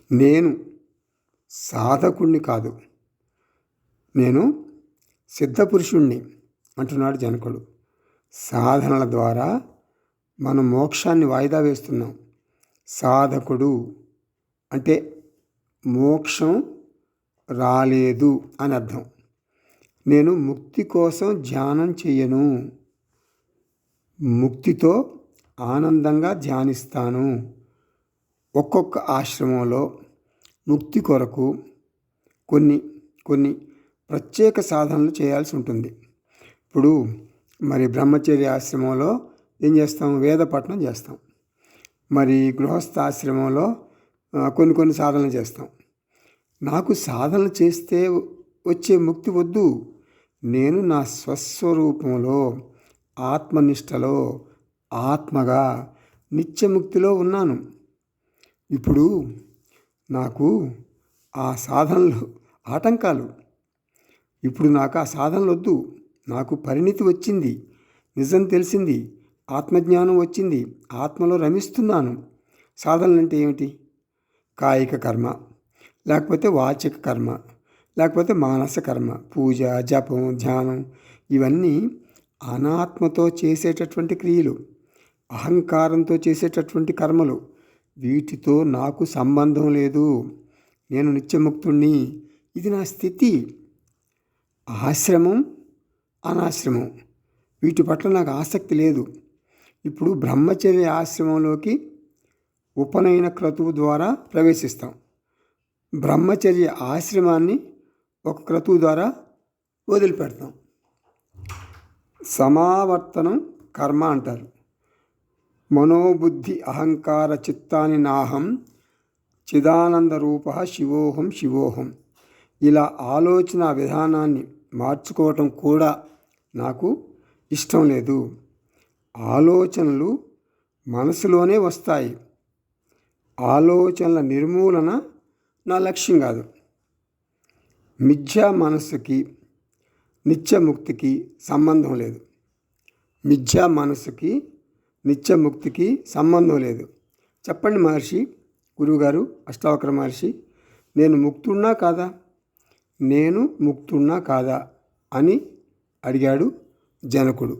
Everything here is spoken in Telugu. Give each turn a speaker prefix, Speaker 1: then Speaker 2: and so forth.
Speaker 1: నేను సాధకుణ్ణి కాదు, నేను సిద్ధపురుషుణ్ణి అంటున్నాడు జనకుడు. సాధనల ద్వారా మనం మోక్షాన్ని వాయిదా వేస్తున్నాం. సాధకుడు అంటే మోక్షం రాలేదు అని అర్థం. నేను ముక్తి కోసం ధ్యానం చెయ్యను, ముక్తితో ఆనందంగా ధ్యానిస్తాను. ఒక్కొక్క ఆశ్రమంలో ముక్తి కొరకు కొన్ని ప్రత్యేక సాధనలు చేయాల్సి ఉంటుంది. ఇప్పుడు మరి బ్రహ్మచర్య ఆశ్రమంలో ఏం చేస్తాం? వేద పఠనం చేస్తాం. మరి గృహస్థాశ్రమంలో కొన్ని సాధనలు చేస్తాం. నాకు సాధనలు చేస్తే వచ్చే ముక్తి వద్దు. నేను నా స్వస్వరూపంలో ఆత్మనిష్టలో ఆత్మగా నిత్యముక్తిలో ఉన్నాను. ఇప్పుడు నాకు ఆ సాధనలు ఆటంకాలు. ఇప్పుడు నాకు ఆ సాధనలు వద్దు. నాకు పరిణితి వచ్చింది, నిజం తెలిసింది, ఆత్మజ్ఞానం వచ్చింది, ఆత్మలో రమిస్తున్నాను. సాధనలు అంటే ఏమిటి? కాయిక కర్మ, లేకపోతే వాచిక కర్మ, లేకపోతే మానస కర్మ, పూజ, జపం, ధ్యానం, ఇవన్నీ అనాత్మతో చేసేటటువంటి క్రియలు, అహంకారంతో చేసేటటువంటి కర్మలు. వీటితో నాకు సంబంధం లేదు. నేను నిత్యముక్తుణ్ణి. ఇది నా స్థితి. ఆశ్రమం, అనాశ్రమం వీటి పట్ల నాకు ఆసక్తి లేదు. ఇప్పుడు బ్రహ్మచర్య ఆశ్రమంలోకి ఉపనయన క్రతువు ద్వారా ప్రవేశిస్తాం. బ్రహ్మచర్య ఆశ్రమాన్ని ఒక క్రతువు ద్వారా వదిలిపెడతాం. సమావర్తనం కర్మ అంటారు. మనోబుద్ధి అహంకార చిత్తాని నాహం చిదానంద రూప శివోహం శివోహం. ఇలా ఆలోచన విధానాన్ని మార్చుకోవటం కూడా నాకు ఇష్టం లేదు. ఆలోచనలు మనసులోనే వస్తాయి. ఆలోచనల నిర్మూలన నా లక్ష్యం కాదు. మిథ్యా మనస్సుకి నిత్యముక్తికి సంబంధం లేదు. మిథ్యా మనస్సుకి నిత్యముక్తికి సంబంధం లేదు. చెప్పండి మహర్షి, గురువుగారు అష్టావక్ర మహర్షి, నేను ముక్తున్నా కాదా, నేను ముక్తున్నా కాదా అని అడిగాడు జనకుడు.